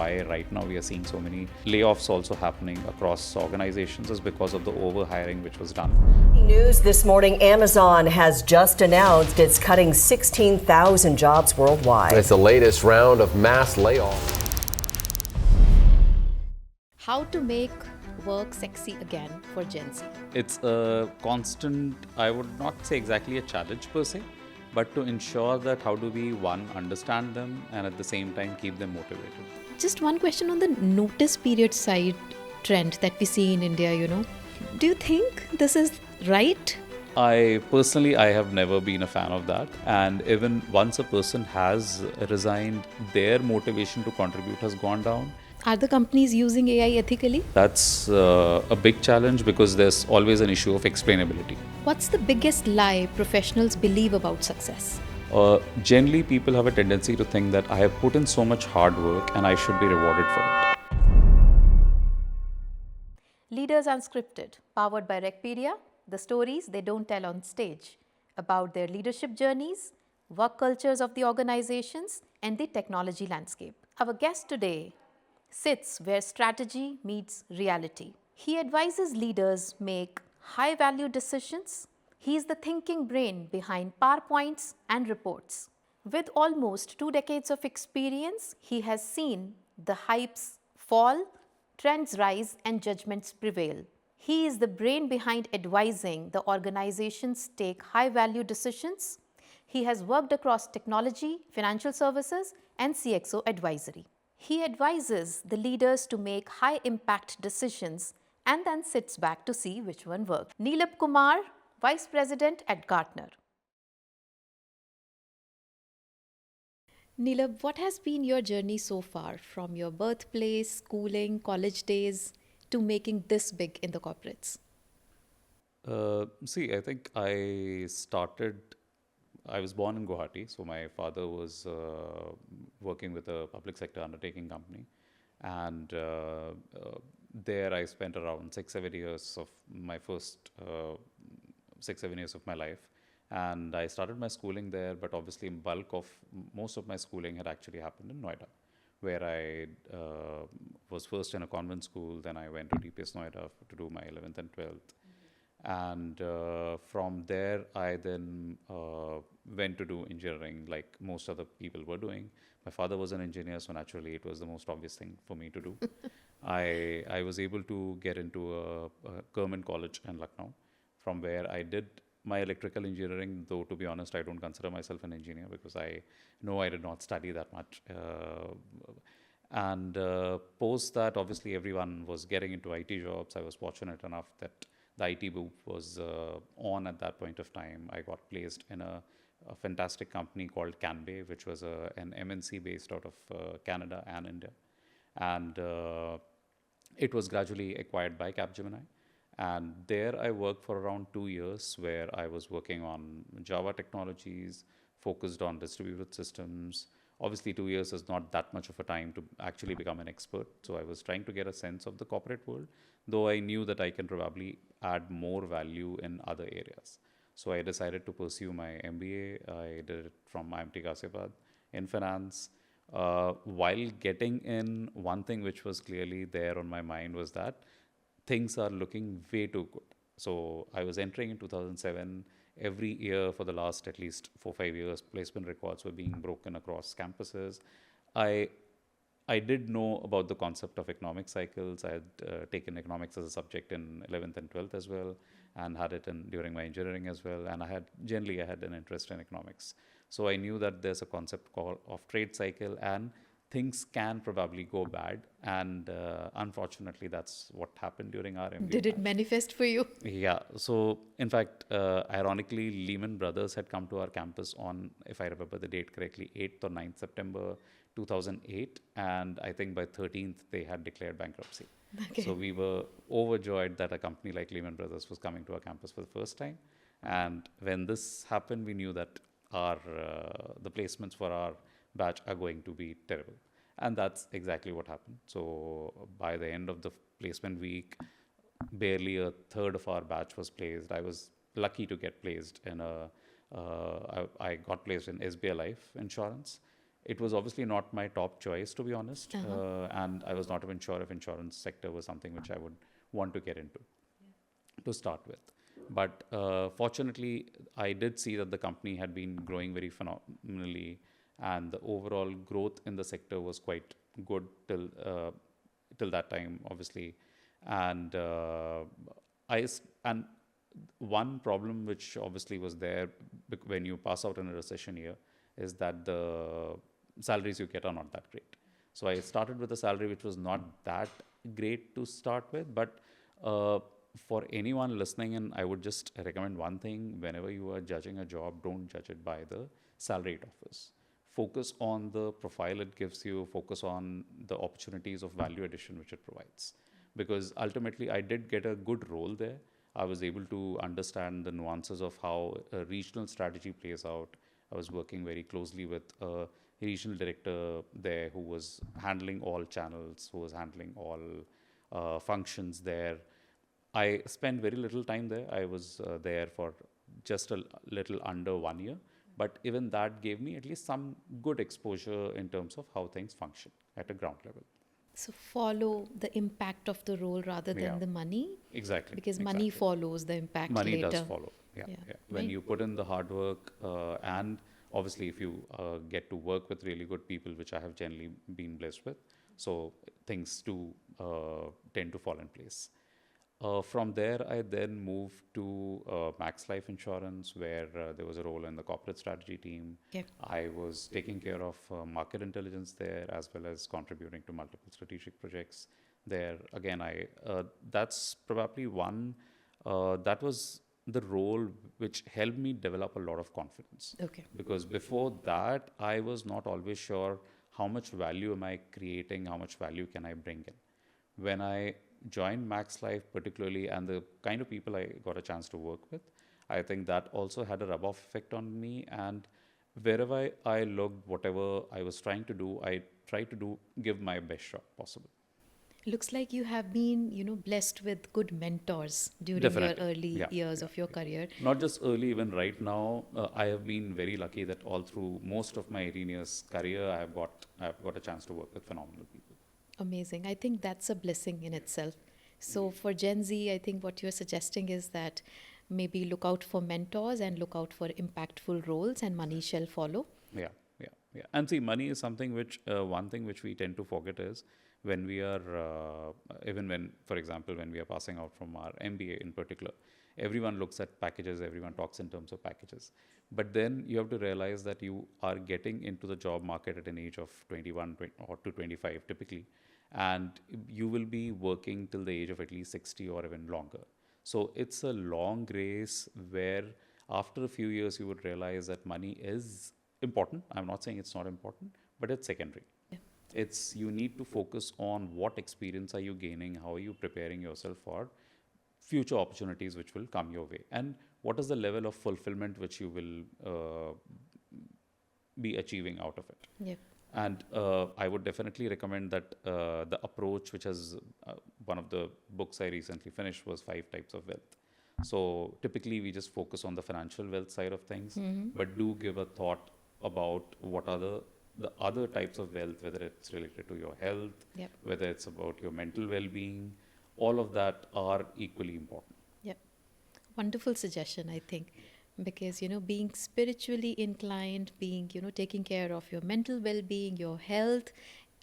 why right now we are seeing so many layoffs also happening across organizations is because of the overhiring which was done. News this morning, Amazon has just announced it's cutting 16,000 jobs worldwide. It's the latest round of mass layoffs. How to make work sexy again for Gen Z? It's a constant, I would not say exactly a challenge per se, but to ensure that how do we, one, understand them and at the same time keep them motivated. Just one question on the notice period side trend that we see in India, Do you think this is right? I have never been a fan of that. And even once a person has resigned, their motivation to contribute has gone down. Are the companies using AI ethically? That's a big challenge because there's always an issue of explainability. What's the biggest lie professionals believe about success? Generally, people have a tendency to think that I have put in so much hard work and I should be rewarded for it. Leaders Unscripted, powered by Reqpedia, the stories they don't tell on stage, about their leadership journeys, work cultures of the organizations, and the technology landscape. Our guest today sits where strategy meets reality. He advises leaders make high-value decisions. He is the thinking brain behind PowerPoints and reports. With almost 2 decades of experience, he has seen the hypes fall, trends rise, and judgments prevail. He is the brain behind advising the organizations take high-value decisions. He has worked across technology, financial services, and CXO advisory. He advises the leaders to make high-impact decisions and then sits back to see which one works. Nilabh Kumar, Vice President at Gartner. Nilabh, what has been your journey so far from your birthplace, schooling, college days to making this big in the corporates? I think I was born in Guwahati, so my father was working with a public sector undertaking company. And there I spent around 6-7 years of my first 6-7 years of my life. And I started my schooling there, but obviously most of my schooling had actually happened in Noida, where I was first in a convent school, then I went to DPS Noida to do my 11th and 12th. And from there, I then went to do engineering like most other people were doing. My father was an engineer, so naturally it was the most obvious thing for me to do. I was able to get into a government college in Lucknow, from where I did my electrical engineering, though to be honest, I don't consider myself an engineer because I know I did not study that much. And post that, obviously everyone was getting into IT jobs. I was fortunate enough that the IT boom was on at that point of time. I got placed in a fantastic company called Candid, which was an MNC based out of Canada and India. And it was gradually acquired by Capgemini. And there I worked for around 2 years, where I was working on Java technologies, focused on distributed systems. Obviously, 2 years is not that much of a time to actually become an expert. So I was trying to get a sense of the corporate world, though I knew that I can probably add more value in other areas. So I decided to pursue my MBA. I did it from IMT Ghaziabad in finance. While getting in, one thing which was clearly there on my mind was that things are looking way too good. So I was entering in 2007. Every year for the last at least 4-5 years, placement records were being broken across campuses. I did know about the concept of economic cycles. I had taken economics as a subject in 11th and 12th as well, and had it during my engineering as well. And I had an interest in economics. So I knew that there's a concept of trade cycle, and things can probably go bad. And unfortunately, that's what happened during our MBA. Did it manifest for you? Yeah. So, in fact, ironically, Lehman Brothers had come to our campus on, if I remember the date correctly, 8th or 9th September 2008. And I think by 13th, they had declared bankruptcy. Okay. So we were overjoyed that a company like Lehman Brothers was coming to our campus for the first time. And when this happened, we knew that the placements for our batch are going to be terrible. And that's exactly what happened. So by the end of the placement week, barely a third of our batch was placed. I was lucky to get placed in I got placed in SBI Life Insurance, It was obviously not my top choice, to be honest, and I was not even sure if insurance sector was something which I would want to get into to start with. But fortunately, I did see that the company had been growing very phenomenally, and the overall growth in the sector was quite good till that time, obviously. And and one problem which obviously was there when you pass out in a recession year is that the salaries you get are not that great. So I started with a salary which was not that great to start with, but for anyone listening in, I would just recommend one thing: whenever you are judging a job, don't judge it by the salary it offers. Focus on the profile it gives you, focus on the opportunities of value addition which it provides. Because ultimately, I did get a good role there. I was able to understand the nuances of how a regional strategy plays out. I was working very closely with a regional director there who was handling all channels, who was handling all functions there. I spent very little time there. I was there for just a little under 1 year. But even that gave me at least some good exposure in terms of how things function at a ground level. So follow the impact of the role rather than Yeah. the money, Exactly. because money exactly. follows the impact Money later. does follow. Yeah, Yeah. yeah. When Right. you put in the hard work, and obviously if you get to work with really good people, which I have generally been blessed with, so things do tend to fall in place. From there, I then moved to Max Life Insurance, where there was a role in the corporate strategy team. Yep. I was taking care of market intelligence there, as well as contributing to multiple strategic projects there. Again, that's probably one that was the role which helped me develop a lot of confidence. Okay. Because before that, I was not always sure how much value am I creating, how much value can I bring in. When I joined Max Life, particularly, and the kind of people I got a chance to work with, I think that also had a rub-off effect on me. And wherever I looked, whatever I was trying to do, I tried to give my best shot possible. Looks like you have been, blessed with good mentors during Definitely. your early Yeah, years yeah, of your yeah. career. Not just early, even right now, I have been very lucky that all through most of my 18 years career, I've got a chance to work with phenomenal people. Amazing. I think that's a blessing in itself. So for Gen Z, I think what you're suggesting is that maybe look out for mentors and look out for impactful roles, and money shall follow. Yeah, yeah, yeah. And see, money is something which, one thing which we tend to forget is when we are, even when, for example, when we are passing out from our MBA in particular, everyone looks at packages, everyone talks in terms of packages. But then you have to realize that you are getting into the job market at an age of 21 or to 25 typically, and you will be working till the age of at least 60 or even longer. So it's a long race where after a few years you would realize that money is important. I'm not saying it's not important, but it's secondary. Yeah. It's you need to focus on what experience are you gaining, how are you preparing yourself for future opportunities which will come your way, and what is the level of fulfillment which you will be achieving out of it. Yeah. And I would definitely recommend that the approach, which is one of the books I recently finished, was 5 Types of Wealth. So typically we just focus on the financial wealth side of things, but do give a thought about what are the other types of wealth, whether it's related to your health, Yep. whether it's about your mental well-being. All of that are equally important. Yep. Wonderful suggestion, I think. Because, being spiritually inclined, being, taking care of your mental well-being, your health,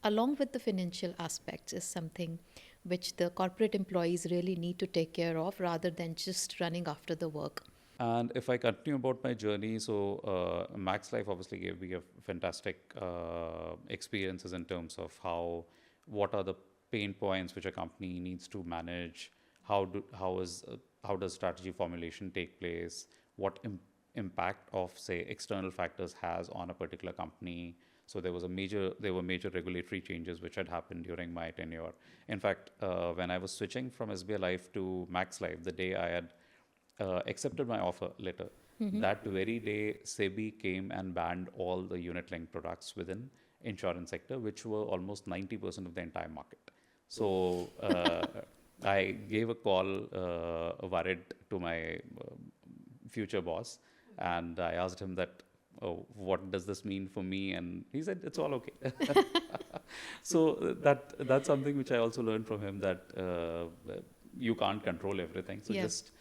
along with the financial aspects is something which the corporate employees really need to take care of rather than just running after the work. And if I continue about my journey, so Max Life obviously gave me a fantastic experiences in terms of what are the pain points which a company needs to manage, how does strategy formulation take place, what impact of say external factors has on a particular company. So there were major regulatory changes which had happened during my tenure. In fact, when I was switching from SBI Life to Max Life, the day I had accepted my offer letter, that very day SEBI came and banned all the unit-linked products within insurance sector, which were almost 90% of the entire market. So I gave a call, worried, to my future boss, and I asked him that oh, what does this mean for me? And he said, it's all okay. So that's something which I also learned from him, that you can't control everything. So Yeah. just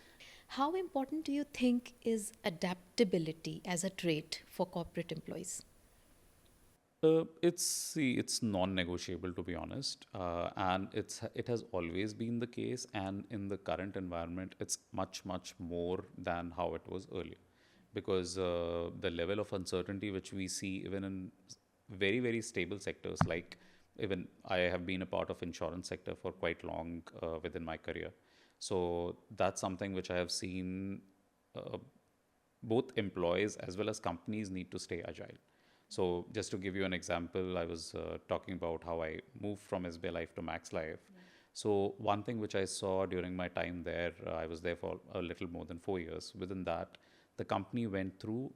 How important do you think is adaptability as a trait for corporate employees? it's non-negotiable, to be honest, and it has always been the case, and in the current environment, it's much more than how it was earlier, because the level of uncertainty which we see even in very stable sectors, like even I have been a part of insurance sector for quite long within my career, so that's something which I have seen. Both employees as well as companies need to stay agile. So, just to give you an example, I was talking about how I moved from SBI Life to Max Life. So, one thing which I saw during my time there, I was there for a little more than 4 years. Within that, the company went through,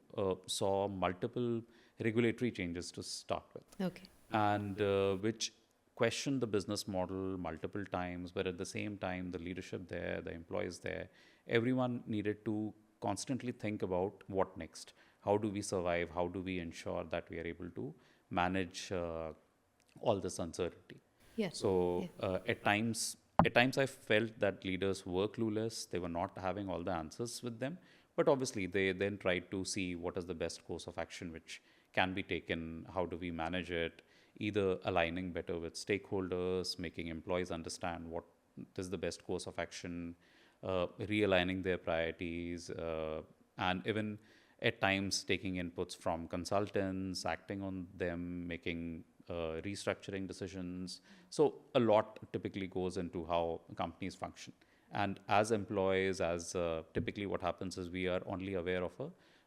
saw multiple regulatory changes to start with, Okay. and which questioned the business model multiple times. But at the same time, the leadership there, the employees there, everyone needed to constantly think about what next. How do we survive? How do we ensure that we are able to manage all this uncertainty? Yeah. So Yeah. at times I felt that leaders were clueless. They were not having all the answers with them. But obviously, they then tried to see what is the best course of action which can be taken. How do we manage it? Either aligning better with stakeholders, making employees understand what is the best course of action, realigning their priorities, and even at times taking inputs from consultants, acting on them, making restructuring decisions. So a lot typically goes into how companies function. And as employees, as typically what happens is we are only aware of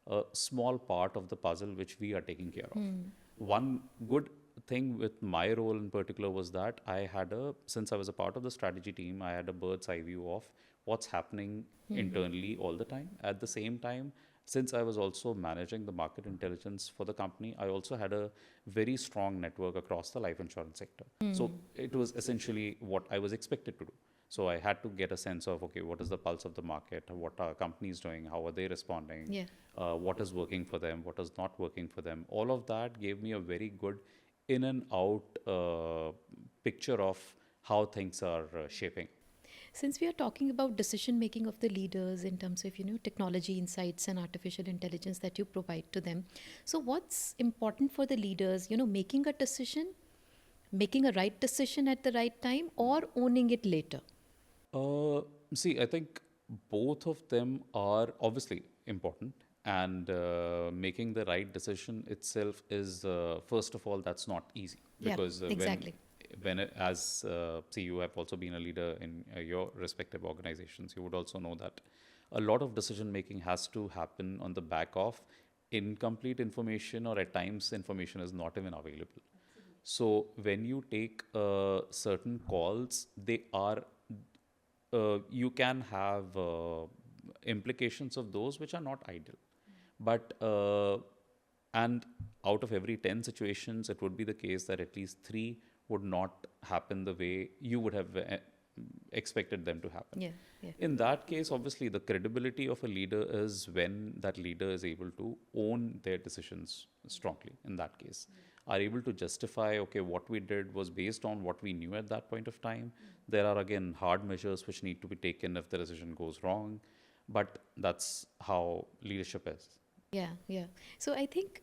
a small part of the puzzle which we are taking care of. One good thing with my role in particular was that since I was a part of the strategy team, I had a bird's eye view of what's happening internally all the time. At the same time, since I was also managing the market intelligence for the company, I also had a very strong network across the life insurance sector. So it was essentially what I was expected to do. So I had to get a sense of, okay, what is the pulse of the market? What are companies doing? How are they responding? Yeah. What is working for them? What is not working for them? All of that gave me a very good in and out picture of how things are shaping. Since we are talking about decision making of the leaders in terms of technology insights and artificial intelligence that you provide to them, so what's important for the leaders, making a decision, making a right decision at the right time, or owning it later? Uh, See, I think both of them are obviously important, and making the right decision itself is, first of all, that's not easy, Yeah, because exactly. see, you have also been a leader in your respective organizations. You would also know that a lot of decision making has to happen on the back of incomplete information, or at times information is not even available. So when you take certain calls, you can have implications of those which are not ideal. But and out of every 10 situations, it would be the case that at least 3 would not happen the way you would have expected them to happen. Yeah, yeah. In that case, obviously, the credibility of a leader is when that leader is able to own their decisions strongly. In that case, are able to justify, okay, what we did was based on what we knew at that point of time. There are again hard measures which need to be taken if the decision goes wrong, but that's how leadership is. Yeah, yeah. So I think,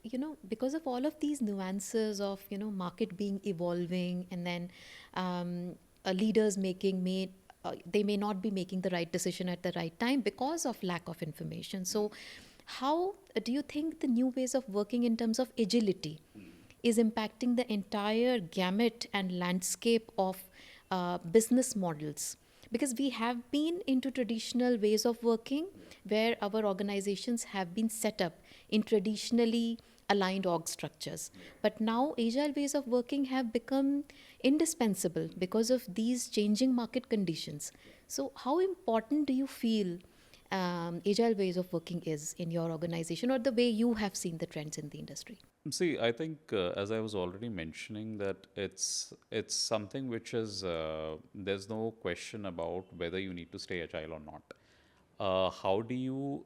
because of all of these nuances of, market being evolving, and then leaders they may not be making the right decision at the right time because of lack of information. So how do you think the new ways of working in terms of agility is impacting the entire gamut and landscape of business models? Because we have been into traditional ways of working where our organizations have been set up in traditionally aligned org structures. But now agile ways of working have become indispensable because of these changing market conditions. So, how important do you feel agile ways of working is in your organization, or the way you have seen the trends in the industry? See, I think as I was already mentioning, that it's something which is there's no question about whether you need to stay agile or not. how do you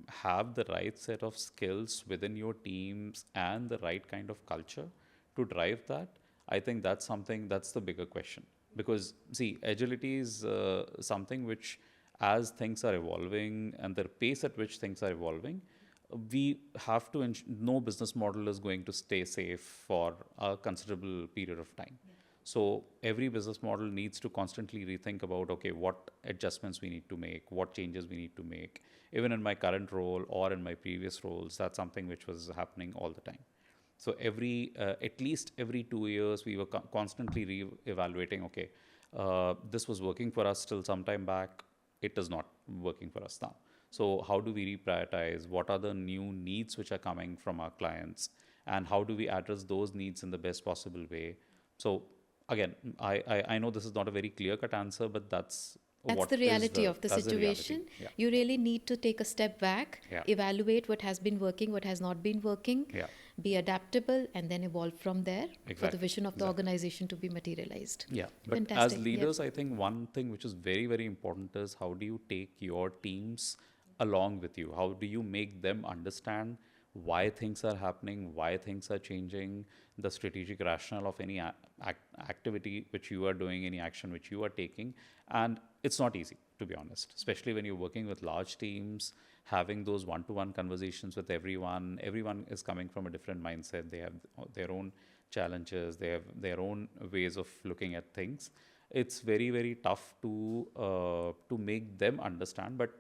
have the right set of skills within your teams and the right kind of culture to drive that? I think that's something, that's the bigger question. Because, see, agility is something which, as things are evolving and the pace at which things are evolving, we have to, no business model is going to stay safe for a considerable period of time. So every business model needs to constantly rethink about, okay, what adjustments we need to make, what changes we need to make. Even in my current role or in my previous roles, that's something which was happening all the time. So at least every 2 years, we were constantly re-evaluating, okay, this was working for us till some time back, it is not working for us now. So how do we reprioritize? What are the new needs which are coming from our clients? And how do we address those needs in the best possible way? So again, I know this is not a very clear-cut answer, but that's the reality of the that's the reality. situation. Yeah. You really need to take a step back, Yeah. evaluate what has been working, what has not been working, Yeah. be adaptable, and then evolve from there for the Exactly. vision of the organization to be materialized. Yeah, but Fantastic. as leaders, I think one thing which is very, very important is how do you take your teams along with you? How do you make them understand why things are happening, why things are changing, the strategic rationale of any activity which you are doing, any action which you are taking? And it's not easy, to be honest, especially when you're working with large teams, having those one-to-one conversations with everyone. Everyone is coming from a different mindset. They have their own challenges, they have their own ways of looking at things. It's very, very tough to make them understand, but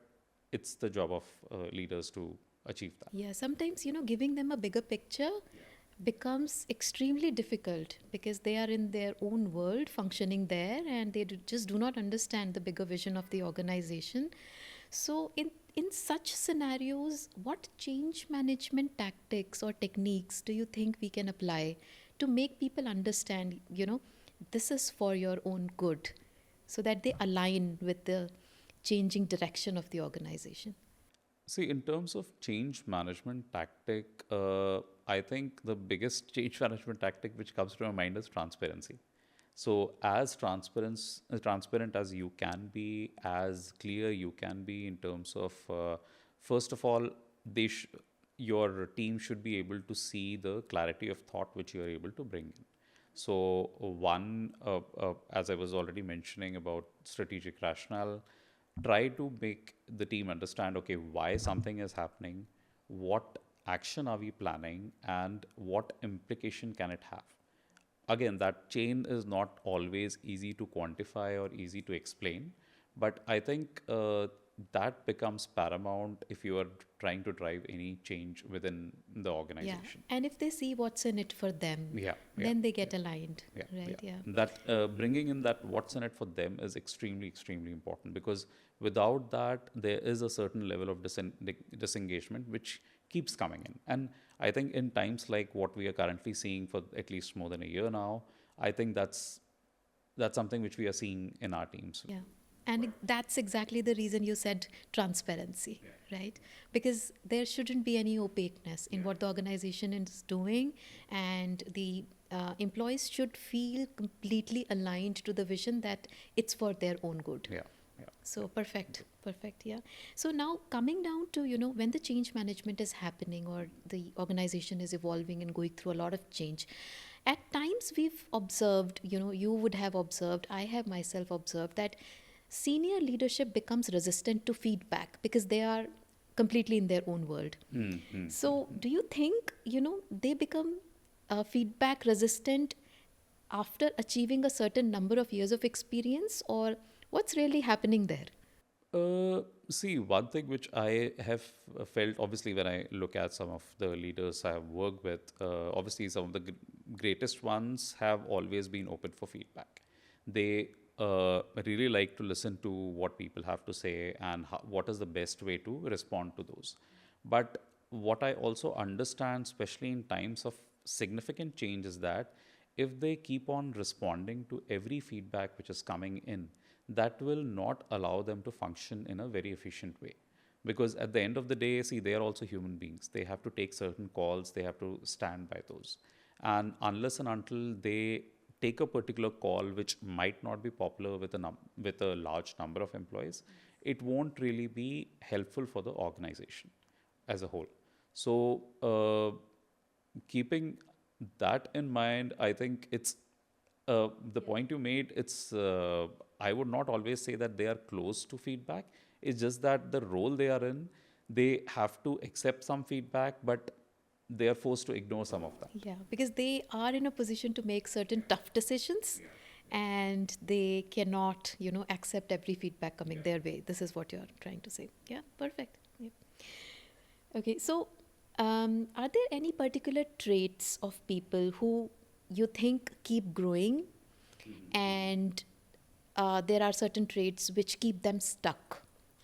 it's the job of leaders to achieve that. Yeah, sometimes, giving them a bigger picture becomes extremely difficult because they are in their own world functioning there, and they just do not understand the bigger vision of the organization. So in such scenarios, what change management tactics or techniques do you think we can apply to make people understand, this is for your own good, so that they align with the changing direction of the organization? See, in terms of change management tactic, I think the biggest change management tactic which comes to my mind is transparency. So, as transparent as you can be, as clear you can be in terms of, first of all, your team should be able to see the clarity of thought which you are able to bring in. So, one, as I was already mentioning about strategic rationale, try to make the team understand, okay, why something is happening, what action are we planning, and what implication can it have. Again, that chain is not always easy to quantify or easy to explain, but I think that becomes paramount if you are trying to drive any change within the organization. Yeah, and if they see what's in it for them, then they get aligned, right? Yeah. That bringing in that what's in it for them is extremely, extremely important, because without that, there is a certain level of disengagement which keeps coming in. And I think in times like what we are currently seeing for at least more than a year now, I think that's something which we are seeing in our teams. Yeah. And that's exactly the reason you said transparency, right? Because there shouldn't be any opaqueness in what the organization is doing, and the employees should feel completely aligned to the vision that it's for their own good. Yeah. So perfect, yeah. So now coming down to, when the change management is happening or the organization is evolving and going through a lot of change, at times we've observed, you would have observed, I have myself observed that senior leadership becomes resistant to feedback because they are completely in their own world. So do you think, they become feedback resistant after achieving a certain number of years of experience, or what's really happening there? See, one thing which I have felt, obviously, when I look at some of the leaders I have worked with, obviously, some of the greatest ones have always been open for feedback. They really like to listen to what people have to say and what is the best way to respond to those. But what I also understand, especially in times of significant change, is that if they keep on responding to every feedback which is coming in, that will not allow them to function in a very efficient way. Because at the end of the day, see, they are also human beings. They have to take certain calls, they have to stand by those. And unless and until they take a particular call which might not be popular with a large number of employees, it won't really be helpful for the organization as a whole. So, keeping that in mind, I think it's the point you made. It's I would not always say that they are close to feedback. It's just that the role they are in, they have to accept some feedback, but they are forced to ignore some of that. Yeah, because they are in a position to make certain tough decisions and they cannot, accept every feedback coming their way. This is what you're trying to say. Yeah, perfect. Yeah. Okay, so are there any particular traits of people who you think keep growing and there are certain traits which keep them stuck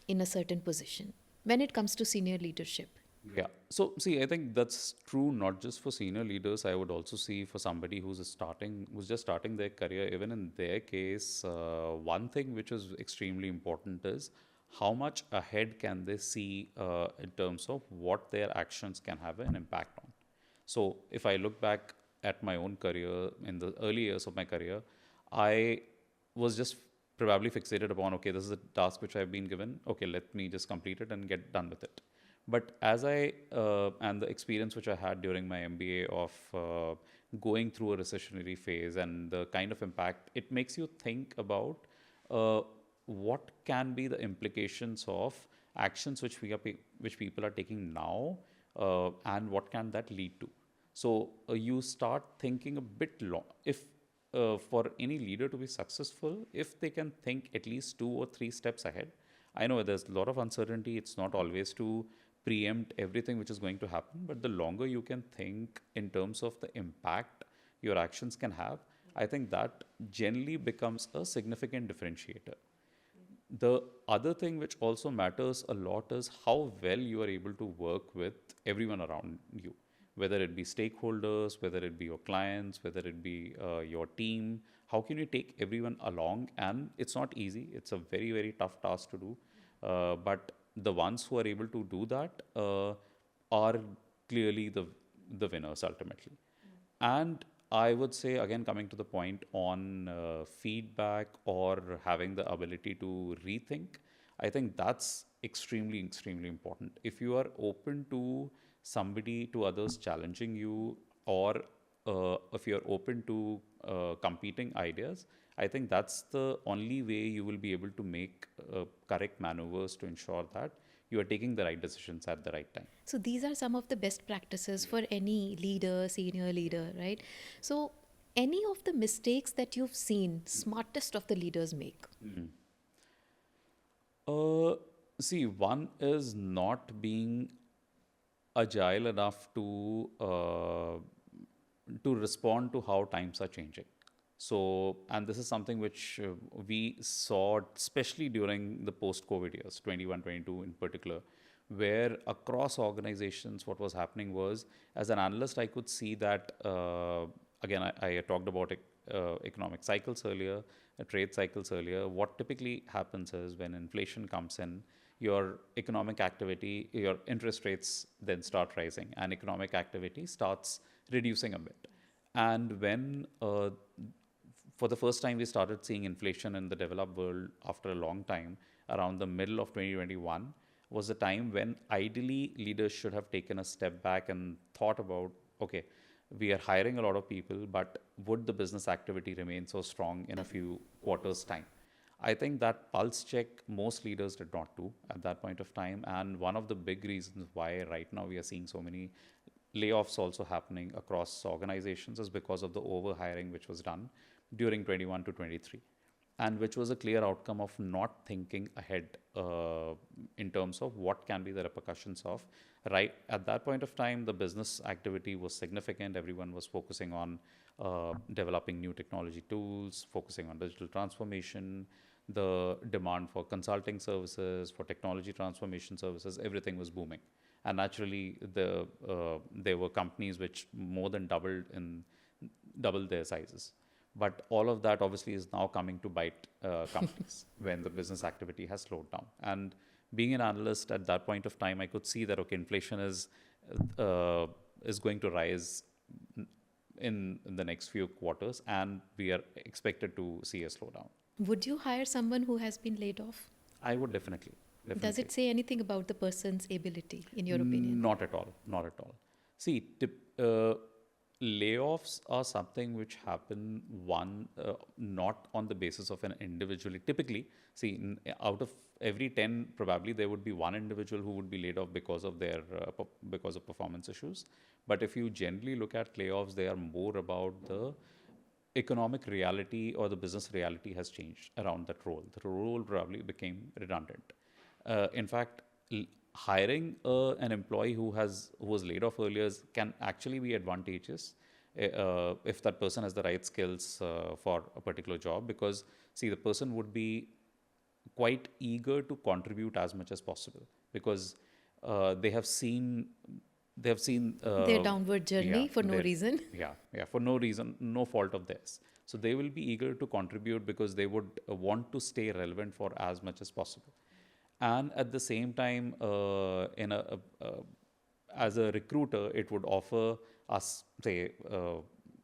in a certain position when it comes to senior leadership? Yeah. So, see, I think that's true not just for senior leaders. I would also see for somebody who's just starting their career, even in their case, one thing which is extremely important is how much ahead can they see in terms of what their actions can have an impact on. So, if I look back at my own career in the early years of my career, I was just probably fixated upon, okay, this is a task which I've been given. Okay, let me just complete it and get done with it. But as and the experience which I had during my MBA of going through a recessionary phase and the kind of impact, it makes you think about uh, what can be the implications of actions which people are taking now, and what can that lead to. So you start thinking a bit long. If for any leader to be successful, if they can think at least 2 or 3 steps ahead. I know there's a lot of uncertainty. It's not always to preempt everything which is going to happen, but the longer you can think in terms of the impact your actions can have, I think that generally becomes a significant differentiator. The other thing which also matters a lot is how well you are able to work with everyone around you, whether it be stakeholders, whether it be your clients, whether it be your team. How can you take everyone along? And it's not easy. It's a very, very tough task to do. But the ones who are able to do that are clearly the winners ultimately. And I would say, again, coming to the point on feedback or having the ability to rethink, I think that's extremely, extremely important. If you are open to somebody, to others challenging you, or if you're open to competing ideas, I think that's the only way you will be able to make correct maneuvers to ensure that you are taking the right decisions at the right time. So these are some of the best practices for any leader, senior leader, right? So any of the mistakes that you've seen smartest of the leaders make? Uh, See, one is not being agile enough to respond to how times are changing. So, and this is something which we saw, especially during the post-COVID years, 21, 22 in particular, where across organizations, what was happening was, as an analyst, I could see that, again, I talked about economic cycles earlier, trade cycles earlier. What typically happens is when inflation comes in, your economic activity, your interest rates then start rising, and economic activity starts reducing a bit. And when for the first time we started seeing inflation in the developed world after a long time, around the middle of 2021, was the time when ideally leaders should have taken a step back and thought about, okay, we are hiring a lot of people, but would the business activity remain so strong in a few quarters' time? I think that pulse check most leaders did not do at that point of time. And one of the big reasons why right now we are seeing so many layoffs also happening across organizations is because of the overhiring which was done during 21 to 23, and which was a clear outcome of not thinking ahead in terms of what can be the repercussions of. Right at that point of time, the business activity was significant. Everyone was focusing on developing new technology tools, focusing on digital transformation, the demand for consulting services, for technology transformation services, everything was booming. And naturally, there were companies which more than doubled their sizes. But all of that obviously is now coming to bite companies when the business activity has slowed down. And being an analyst at that point of time, I could see that, okay, inflation is going to rise in the next few quarters, and we are expected to see a slowdown. Would you hire someone who has been laid off? I would definitely. Does it say anything about the person's ability, in your opinion? Not at all. Not at all. See, layoffs are something which happen not on the basis of an individually. Typically, see, out of every 10, probably there would be one individual who would be laid off because of their because of performance issues. But if you generally look at layoffs, they are more about the economic reality or the business reality has changed around that role. The role probably became redundant. In fact, hiring an employee who was laid off earlier can actually be advantageous if that person has the right skills for a particular job. Because see, the person would be quite eager to contribute as much as possible because they have seen Their downward journey for no reason. for no reason, no fault of theirs. So they will be eager to contribute because they would want to stay relevant for as much as possible. And at the same time, as a recruiter, it would offer us, say,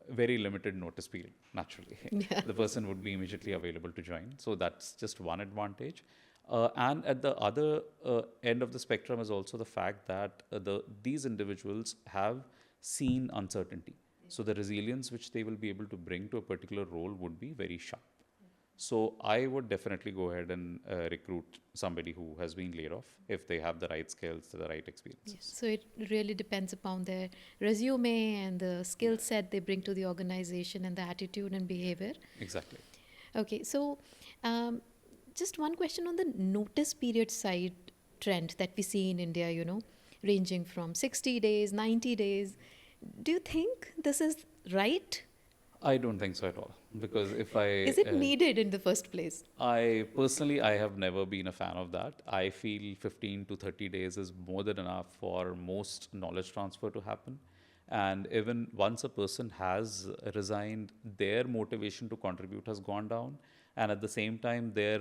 very limited notice period. Naturally, the person would be immediately available to join. So that's just one advantage. And at the other end of the spectrum is also the fact that these individuals have seen uncertainty. So the resilience which they will be able to bring to a particular role would be very sharp. So I would definitely go ahead and recruit somebody who has been laid off if they have the right skills, the right experiences. Yes. So it really depends upon their resume and the skill set they bring to the organization and the attitude and behavior. Exactly. Okay, so just one question on the notice period side trend that we see in India, ranging from 60 days, 90 days. Do you think this is right? I don't think so at all. Because if I... Is it needed in the first place? I have never been a fan of that. I feel 15 to 30 days is more than enough for most knowledge transfer to happen. And even once a person has resigned, their motivation to contribute has gone down. And at the same time, their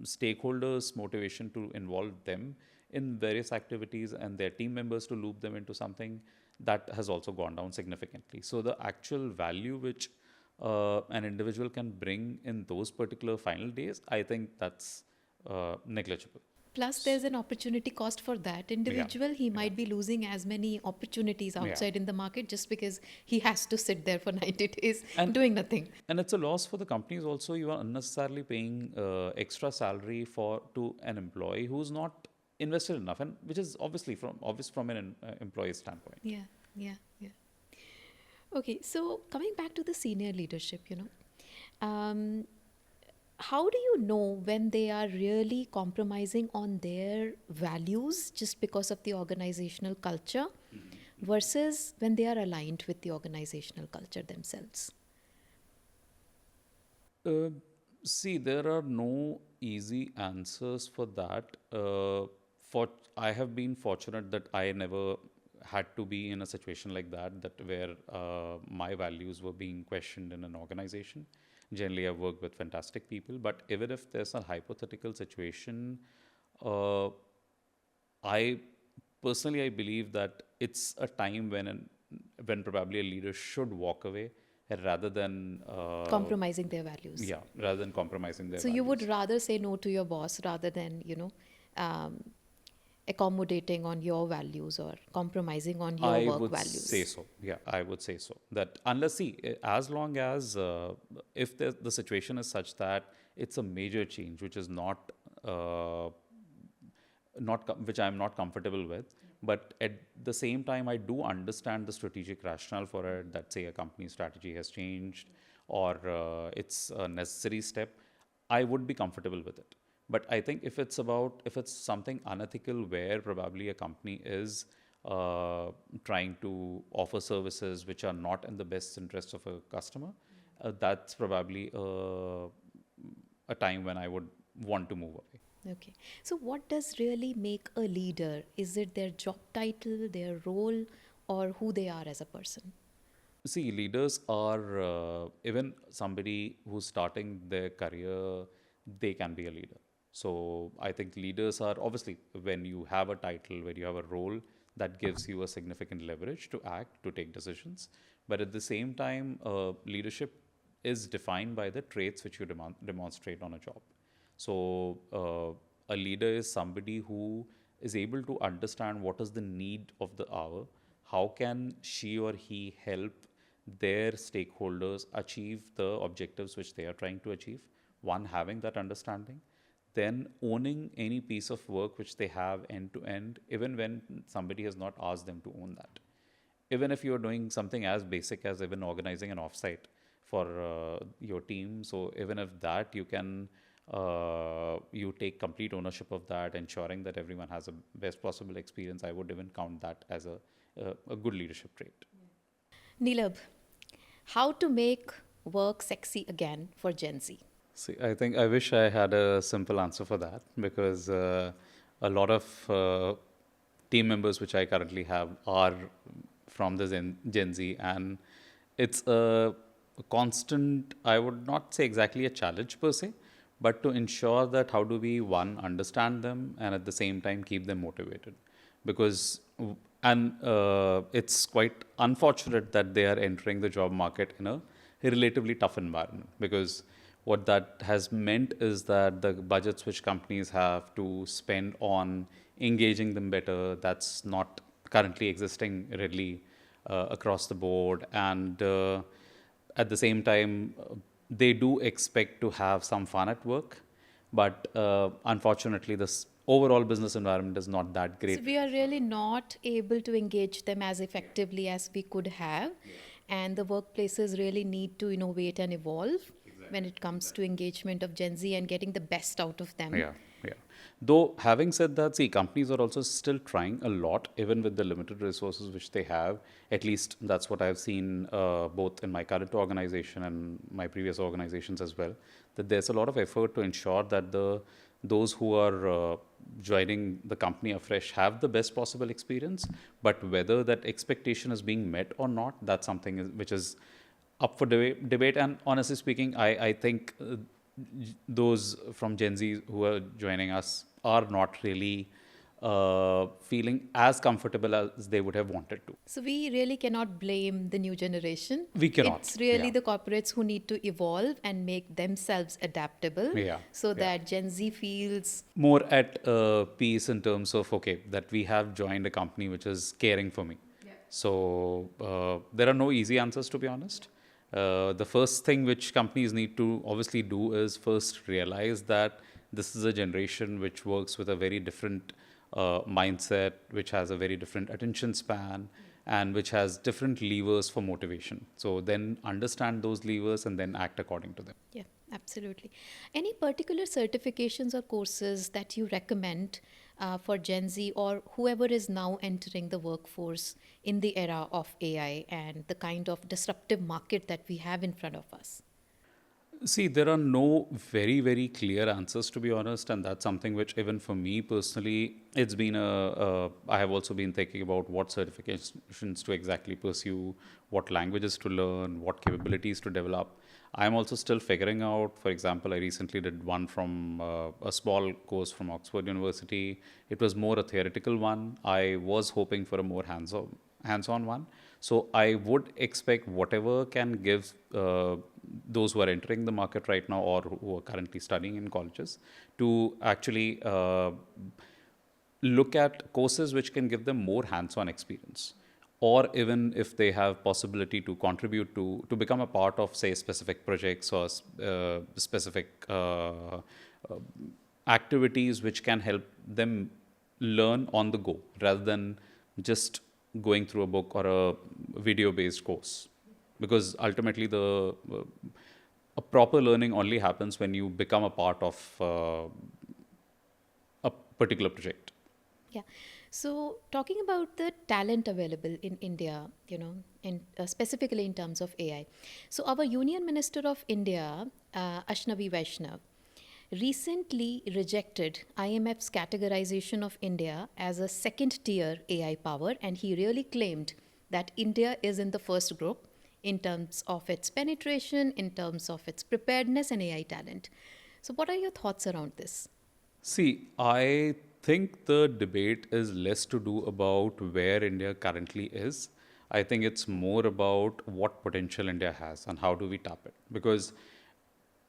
stakeholders' motivation to involve them in various activities and their team members to loop them into something, that has also gone down significantly. So the actual value which an individual can bring in those particular final days, I think that's negligible. Plus, there's an opportunity cost for that individual. He might be losing as many opportunities outside in the market just because he has to sit there for 90 days doing nothing. And it's a loss for the companies also. You are unnecessarily paying extra salary to an employee who's not invested enough, and which is obvious from an employee standpoint. Yeah. Okay, so coming back to the senior leadership, how do you know when they are really compromising on their values just because of the organizational culture versus when they are aligned with the organizational culture themselves? See, there are no easy answers for that. I have been fortunate that I never had to be in a situation like that where my values were being questioned in an organization. Generally, I've worked with fantastic people, but even if there's a hypothetical situation, I believe that it's a time when probably a leader should walk away rather than compromising their values. Yeah, rather than compromising their So values. you would rather say no to your boss rather than accommodating on your values or compromising on your work values. I would say so. Yeah, I would say so. That as long as if the situation is such that it's a major change, which is which I'm not comfortable with, but at the same time, I do understand the strategic rationale for it. That say a company strategy has changed, or it's a necessary step, I would be comfortable with it. But I think if it's something unethical where probably a company is trying to offer services which are not in the best interest of a customer, that's probably a time when I would want to move away. Okay. So what does really make a leader? Is it their job title, their role, or who they are as a person? See, leaders are, even somebody who's starting their career, they can be a leader. So I think leaders are obviously, when you have a title, when you have a role, that gives you a significant leverage to act, to take decisions. But at the same time, leadership is defined by the traits which you demonstrate on a job. So a leader is somebody who is able to understand what is the need of the hour, how can she or he help their stakeholders achieve the objectives which they are trying to achieve. One, having that understanding, then owning any piece of work which they have end to end, even when somebody has not asked them to own that. Even if you're doing something as basic as even organizing an offsite for your team, so even if that you can you take complete ownership of that, ensuring that everyone has a best possible experience, I would even count that as a good leadership trait. Nilabh, how to make work sexy again for Gen Z? See, I think I wish I had a simple answer for that, because a lot of team members which I currently have are from the Gen Z, and it's a constant, I would not say exactly a challenge per se, but to ensure that how do we, one, understand them and at the same time keep them motivated. Because, and it's quite unfortunate that they are entering the job market in a relatively tough environment, because what that has meant is that the budgets which companies have to spend on engaging them better, that's not currently existing readily across the board. And at the same time, they do expect to have some fun at work, but unfortunately, this overall business environment is not that great. So we are really not able to engage them as effectively as we could have. And the workplaces really need to innovate and evolve when it comes to engagement of Gen Z and getting the best out of them. Yeah, yeah. Though having said that, see, companies are also still trying a lot, even with the limited resources which they have. At least that's what I've seen both in my current organization and my previous organizations as well. That there's a lot of effort to ensure that those who are joining the company afresh have the best possible experience. But whether that expectation is being met or not, that's something which is up for debate. And honestly speaking, I think those from Gen Z who are joining us are not really feeling as comfortable as they would have wanted to. So we really cannot blame the new generation. We cannot. It's really Yeah. the corporates who need to evolve and make themselves adaptable Yeah. so Yeah. that Gen Z feels More at peace in terms of, okay, that we have joined a company which is caring for me. So there are no easy answers, to be honest. The first thing which companies need to obviously do is first realize that this is a generation which works with a very different mindset, which has a very different attention span, and which has different levers for motivation. So then understand those levers and then act according to them. Yeah, absolutely. Any particular certifications or courses that you recommend for Gen Z or whoever is now entering the workforce in the era of AI and the kind of disruptive market that we have in front of us? See, there are no very, very clear answers, to be honest, and that's something which, even for me personally, it's been I have also been thinking about what certifications to exactly pursue, what languages to learn, what capabilities to develop. I'm also still figuring out. For example, I recently did one from a small course from Oxford University. It was more a theoretical one. I was hoping for a more hands-on one. So I would expect whatever can give those who are entering the market right now or who are currently studying in colleges to actually look at courses which can give them more hands-on experience, or even if they have possibility to contribute to become a part of, say, specific projects or specific activities which can help them learn on the go rather than just going through a book or a video-based course. Because ultimately a proper learning only happens when you become a part of a particular project. Yeah. So talking about the talent available in India, in specifically in terms of AI. So our Union Minister of India, Ashnavi Vaishnav, recently rejected IMF's categorization of India as a second-tier AI power, and he really claimed that India is in the first group in terms of its penetration, in terms of its preparedness and AI talent. So what are your thoughts around this? See, I think the debate is less to do about where India currently is. I think it's more about what potential India has and how do we tap it. Because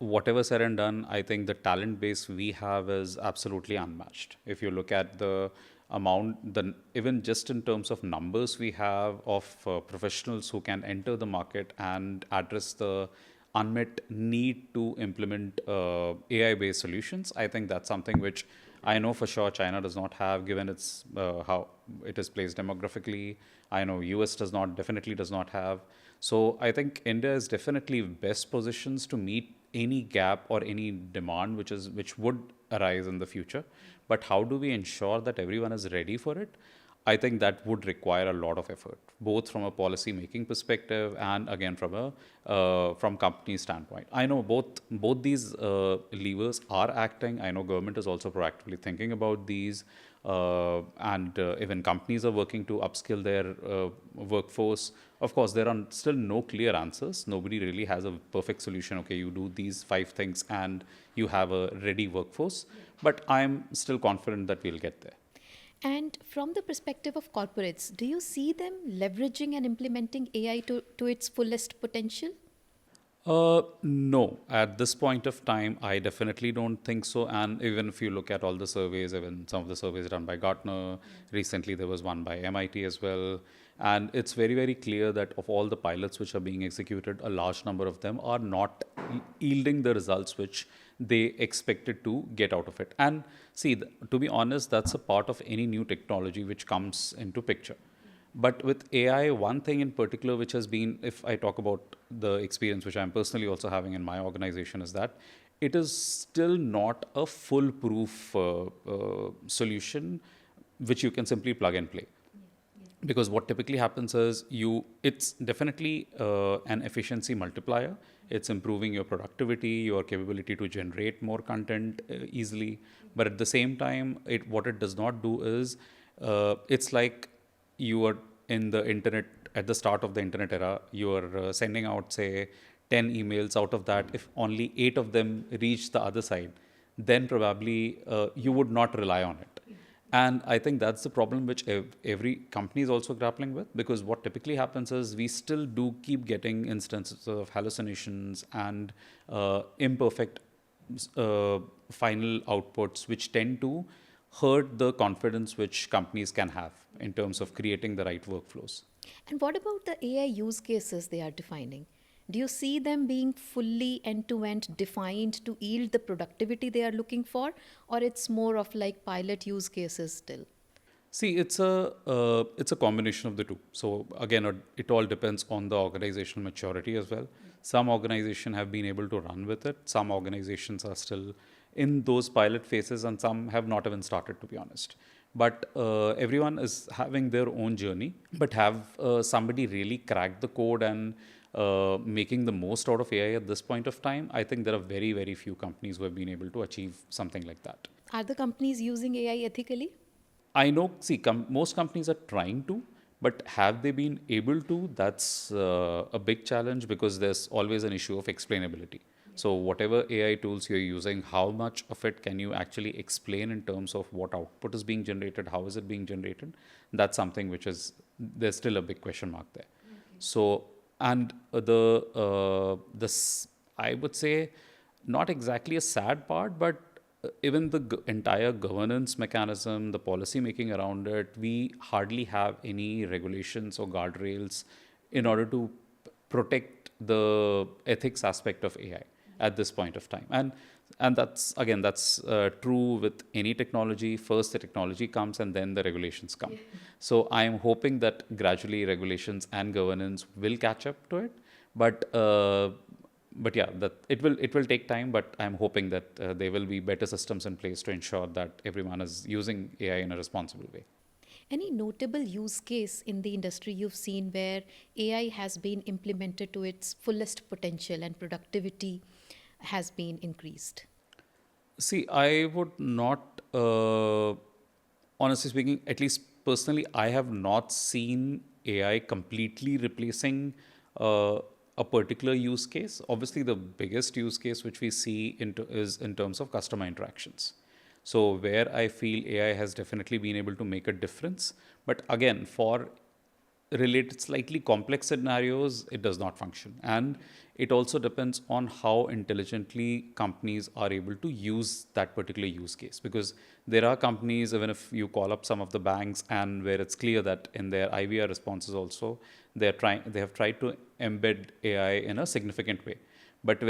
whatever said and done, I think the talent base we have is absolutely unmatched. If you look at the amount, even just in terms of numbers we have of professionals who can enter the market and address the unmet need to implement AI-based solutions, I think that's something which I know for sure China does not have, given its how it is placed demographically. I know US definitely does not have. So I think India is definitely best positions to meet any gap or any demand which would arise in the future. But how do we ensure that everyone is ready for it? I think that would require a lot of effort, both from a policy making perspective and again from a from company standpoint. I know both these levers are acting. I know government is also proactively thinking about these, and even companies are working to upskill their workforce. Of course, there are still no clear answers. Nobody really has a perfect solution. Okay, you do these 5 things and you have a ready workforce. But I'm still confident that we'll get there. And from the perspective of corporates, do you see them leveraging and implementing AI to its fullest potential? No, at this point of time, I definitely don't think so. And even if you look at all the surveys, even some of the surveys done by Gartner, recently there was one by MIT as well. And it's very, very clear that of all the pilots which are being executed, a large number of them are not yielding the results which they expected to get out of it. And see, to be honest, that's a part of any new technology which comes into picture. But with AI, one thing in particular which has been, if I talk about the experience which I'm personally also having in my organization, is that it is still not a foolproof solution which you can simply plug and play. Because what typically happens is it's definitely an efficiency multiplier. It's improving your productivity, your capability to generate more content easily. But at the same time, what it does not do is, it's like you are in the internet, at the start of the internet era, you are sending out, say, 10 emails. Out of that, if only 8 of them reach the other side, then probably you would not rely on it. And I think that's the problem which every company is also grappling with, because what typically happens is we still do keep getting instances of hallucinations and imperfect final outputs, which tend to hurt the confidence which companies can have in terms of creating the right workflows. And what about the AI use cases they are defining? Do you see them being fully end-to-end defined to yield the productivity they are looking for, or it's more of like pilot use cases still? See, it's a combination of the two. So again, it all depends on the organizational maturity as well. Some organizations have been able to run with it. Some organizations are still in those pilot phases, and some have not even started, to be honest. But everyone is having their own journey. But have somebody really cracked the code and making the most out of AI at this point of time? I think there are very, very few companies who have been able to achieve something like that. Are the companies using AI ethically? I know, see, most companies are trying to, but have they been able to? That's a big challenge, because there's always an issue of explainability. So whatever AI tools you're using, how much of it can you actually explain in terms of what output is being generated, how is it being generated? That's something which there's still a big question mark there. So, and I would say, not exactly a sad part, but even the entire governance mechanism, the policy making around it, we hardly have any regulations or guardrails in order to protect the ethics aspect of AI at this point of time. And that's true with any technology. First the technology comes and then the regulations come. So I am hoping that gradually regulations and governance will catch up to it. But yeah, that it will take time, but I'm hoping that there will be better systems in place to ensure that everyone is using AI in a responsible way. Any notable use case in the industry you've seen where AI has been implemented to its fullest potential and productivity has been increased? See, I would not, honestly speaking, at least personally, I have not seen AI completely replacing a particular use case. Obviously, the biggest use case which we see is in terms of customer interactions. So where I feel AI has definitely been able to make a difference. But again, for related slightly complex scenarios, it does not function. And it also depends on how intelligently companies are able to use that particular use case. Because there are companies, even if you call up some of the banks, and where it's clear that in their IVR responses also, they have tried to embed AI in a significant way. But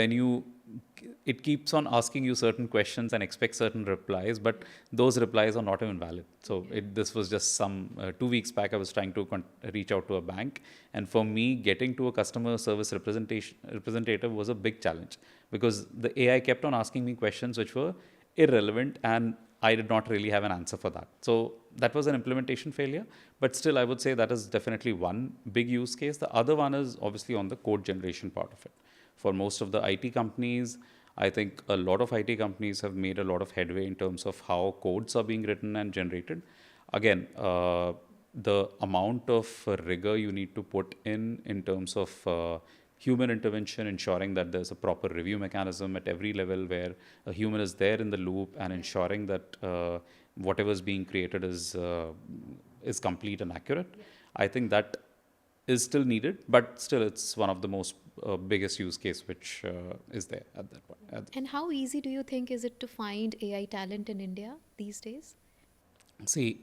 it keeps on asking you certain questions and expects certain replies, but those replies are not even valid. So this was just 2 weeks back, I was trying to reach out to a bank, and for me, getting to a customer service representative was a big challenge, because the AI kept on asking me questions which were irrelevant, and I did not really have an answer for that. So that was an implementation failure, but still I would say that is definitely one big use case. The other one is obviously on the code generation part of it. For most of the IT companies, I think a lot of IT companies have made a lot of headway in terms of how codes are being written and generated. Again, the amount of rigor you need to put in terms of human intervention, ensuring that there's a proper review mechanism at every level where a human is there in the loop and ensuring that whatever is being created is complete and accurate. I think that is still needed, but still it's one of the most biggest use case which is there at that point. And how easy do you think is it to find AI talent in India these days? See,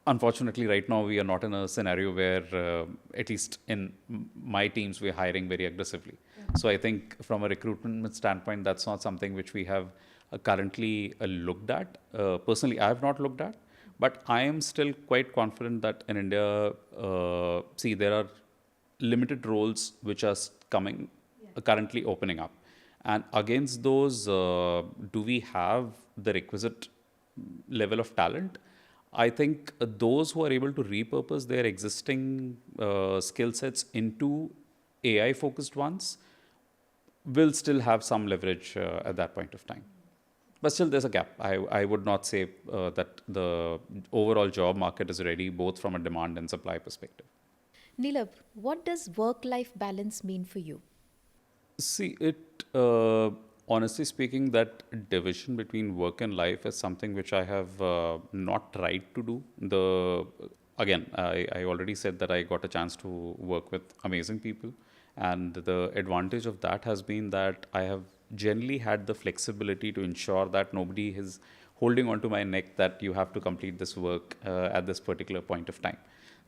unfortunately, right now we are not in a scenario where, at least in my teams, we're hiring very aggressively. So I think from a recruitment standpoint, that's not something which we have currently looked at. Personally, I have not looked at, but I am still quite confident that in India, there are limited roles which are coming, currently opening up. And against those, do we have the requisite level of talent? I think those who are able to repurpose their existing skill sets into AI focused ones will still have some leverage at that point of time. But still, there's a gap. I would not say that the overall job market is ready, both from a demand and supply perspective. Nilabh, what does work-life balance mean for you? See, honestly speaking, that division between work and life is something which I have not tried to do. Again, I already said that I got a chance to work with amazing people. And the advantage of that has been that I have generally had the flexibility to ensure that nobody is holding onto my neck that you have to complete this work at this particular point of time.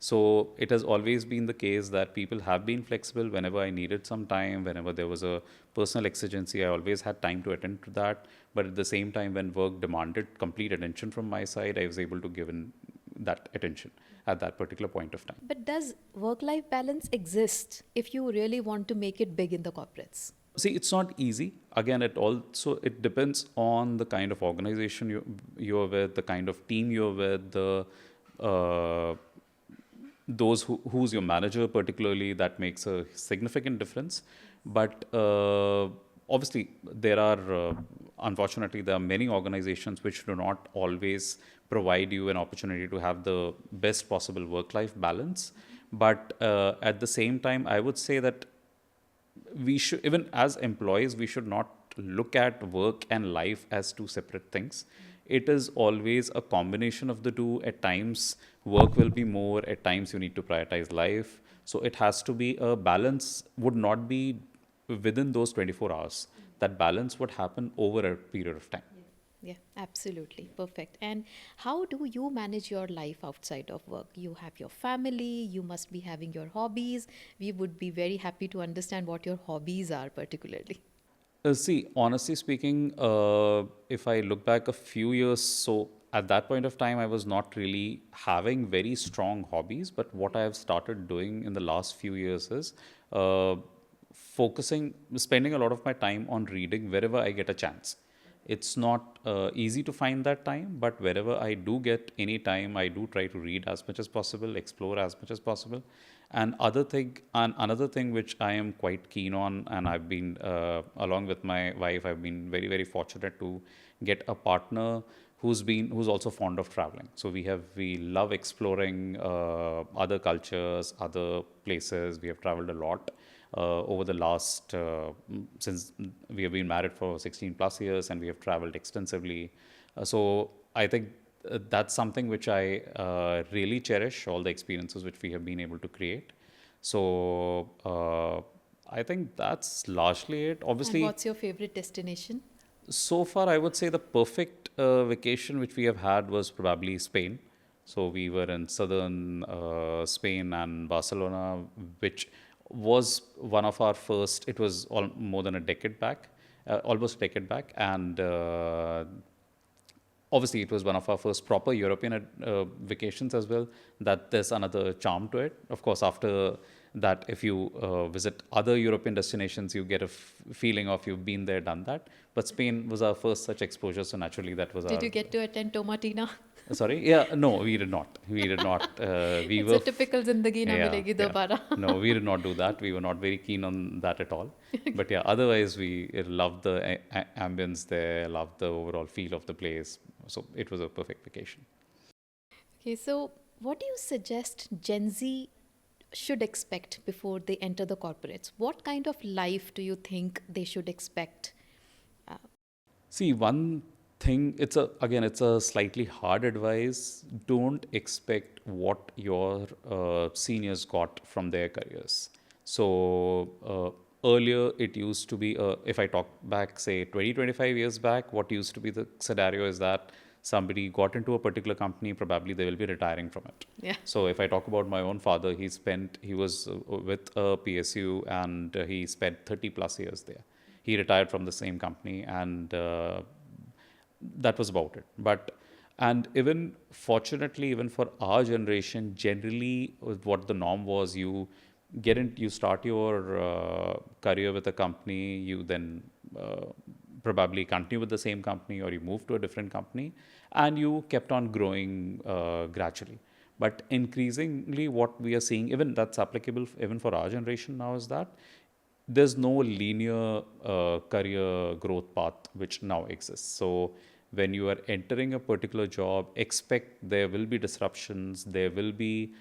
So it has always been the case that people have been flexible whenever I needed some time, whenever there was a personal exigency, I always had time to attend to that. But at the same time, when work demanded complete attention from my side, I was able to give in that attention at that particular point of time. But does work-life balance exist if you really want to make it big in the corporates? See, it's not easy. Again, it depends on the kind of organization you're with, the kind of team you're with, who's your manager particularly. That makes a significant difference. But obviously, unfortunately, there are many organizations which do not always provide you an opportunity to have the best possible work-life balance. But at the same time, I would say that we should, even as employees, we should not look at work and life as two separate things. It is always a combination of the two. At times, work will be more. At times, you need to prioritize life. So it has to be a balance, would not be within those 24 hours. That balance would happen over a period of time. Yeah, absolutely. Perfect. And how do you manage your life outside of work? You have your family, you must be having your hobbies. We would be very happy to understand what your hobbies are particularly. See, honestly speaking, if I look back a few years, so at that point of time, I was not really having very strong hobbies. But what I have started doing in the last few years is spending a lot of my time on reading wherever I get a chance. It's not easy to find that time, but wherever I do get any time, I do try to read as much as possible, explore as much as possible. And another thing which I am quite keen on, and I've been, along with my wife, I've been very, very fortunate to get a partner who's also fond of traveling. So we love exploring other cultures, other places. We have traveled a lot over the last, since we have been married for 16 plus years, and we have traveled extensively. So I think that's something which I really cherish, all the experiences which we have been able to create. So I think that's largely it. And Obviously, what's your favorite destination? so far, I would say the perfect vacation which we have had was probably Spain. So we were in southern Spain and Barcelona, which was one of our first. It was more than a decade back, almost a decade back, and obviously it was one of our first proper European vacations as well. That there's another charm to it. Of course, after that, if you visit other European destinations, you get a feeling of you've been there, done that. But Spain was our first such exposure, so naturally that was Did our. you get to attend Tomatina? Sorry, yeah, no, we did not. We did not. We It's were. a typical zindagi na Yeah, milegi yeah. dobara. No, we did not do that. We were not very keen on that at all. But yeah, otherwise we loved the ambience there, loved the overall feel of the place. So it was a perfect vacation. Okay, so what do you suggest Gen Z should expect before they enter the corporates? What kind of life do you think they should expect? See, one thing, it's a slightly hard advice. Don't expect what your seniors got from their careers. So earlier it used to be, if I talk back, say 20, 25 years back, what used to be the scenario is that somebody got into a particular company, probably they will be retiring from it. Yeah. So if I talk about my own father, he was with a PSU and he spent 30 plus years there. He retired from the same company, and that was about it. And even fortunately, even for our generation, generally, what the norm was, you start your career with a company, you then probably continue with the same company, or you move to a different company, and you kept on growing gradually. But increasingly, what we are seeing, even that's applicable even for our generation now, is that there's no linear career growth path which now exists. So when you are entering a particular job, expect there will be disruptions, there will be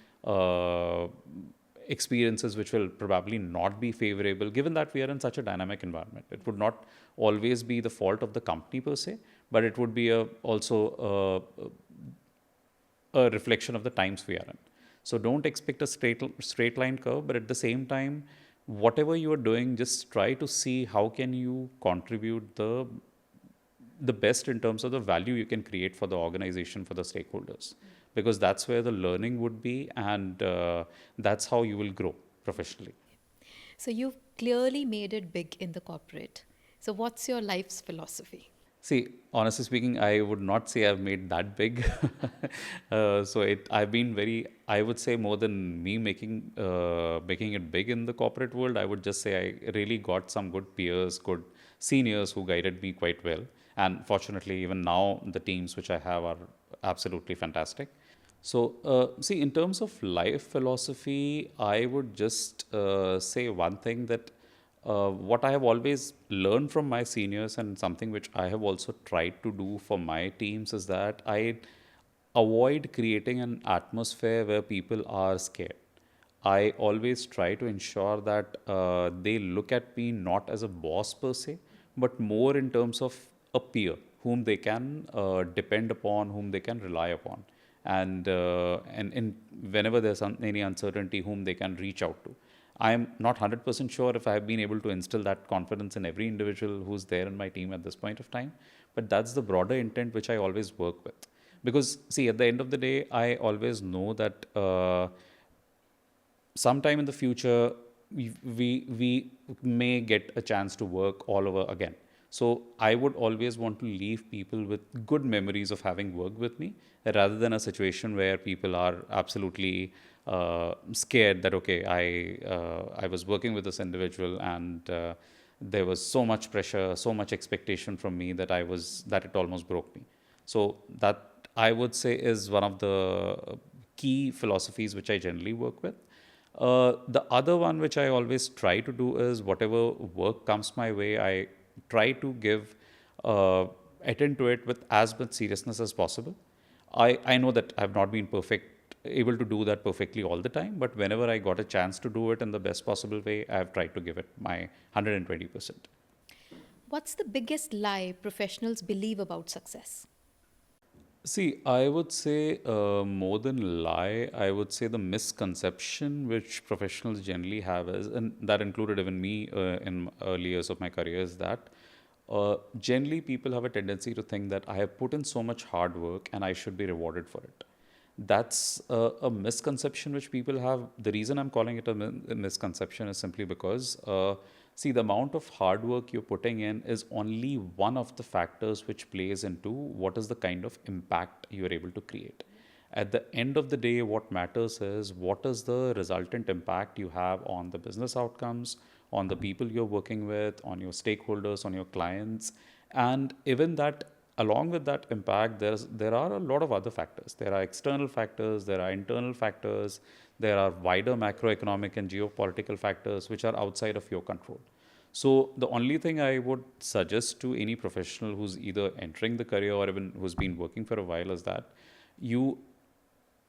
experiences which will probably not be favorable, given that we are in such a dynamic environment. It would not always be the fault of the company per se, but it would be also a reflection of the times we are in. So don't expect a straight line curve, but at the same time, whatever you are doing, just try to see how can you contribute the best in terms of the value you can create for the organization, for the stakeholders, because that's where the learning would be, and that's how you will grow professionally. So you've clearly made it big in the corporate. So what's your life's philosophy? See, honestly speaking, I would not say I've made that big. I've been I would say more than me making it big in the corporate world, I would just say I really got some good peers, good seniors who guided me quite well. And fortunately, even now, the teams which I have are absolutely fantastic. So, see, in terms of life philosophy, I would just say one thing, that what I have always learned from my seniors, and something which I have also tried to do for my teams, is that I avoid creating an atmosphere where people are scared. I always try to ensure that they look at me not as a boss per se, but more in terms of a peer whom they can depend upon, whom they can rely upon, and whenever there's any uncertainty, whom they can reach out to. I am not 100% sure if I have been able to instill that confidence in every individual who's there in my team at this point of time, but that's the broader intent which I always work with. Because, see, at the end of the day, I always know that sometime in the future, we may get a chance to work all over again. So I would always want to leave people with good memories of having worked with me, rather than a situation where people are absolutely scared that, okay, I was working with this individual, and there was so much pressure, so much expectation from me that it almost broke me. So that, I would say, is one of the key philosophies which I generally work with. The other one which I always try to do is, whatever work comes my way, I try to attend to it with as much seriousness as possible. I know that I've not been able to do that perfectly all the time, but whenever I got a chance to do it in the best possible way, I've tried to give it my 120%. What's the biggest lie professionals believe about success? See, I would say more than lie, I would say the misconception which professionals generally have is, and that included even me in early years of my career, is that generally people have a tendency to think that I have put in so much hard work and I should be rewarded for it. That's a misconception which people have. The reason I'm calling it a misconception is simply because, see, the amount of hard work you're putting in is only one of the factors which plays into what is the kind of impact you're able to create. At the end of the day, what matters is what is the resultant impact you have on the business outcomes, on the people you're working with, on your stakeholders, on your clients, and even that along with that impact, there are a lot of other factors. There are external factors, there are internal factors, there are wider macroeconomic and geopolitical factors which are outside of your control. So the only thing I would suggest to any professional who's either entering the career or even who's been working for a while is that you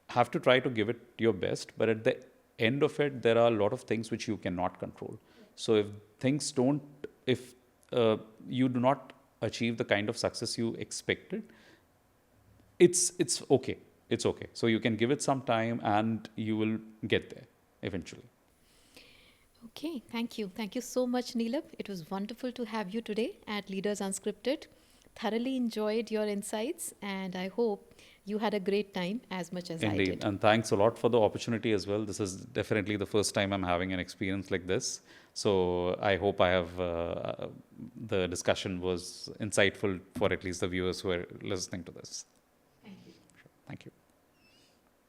have to try to give it your best, but at the end of it, there are a lot of things which you cannot control. So if things don't, if you do not achieve the kind of success you expected, it's okay. It's okay. So you can give it some time, and you will get there eventually. Okay, thank you. Thank you so much, Nilabh. It was wonderful to have you today at Leaders Unscripted. Thoroughly enjoyed your insights, and I hope you had a great time as much as I Indeed. did. And thanks a lot for the opportunity as well. This is definitely the first time I'm having an experience like this. So I hope I have the discussion was insightful for at least the viewers who are listening to this. Thank you. Thank you.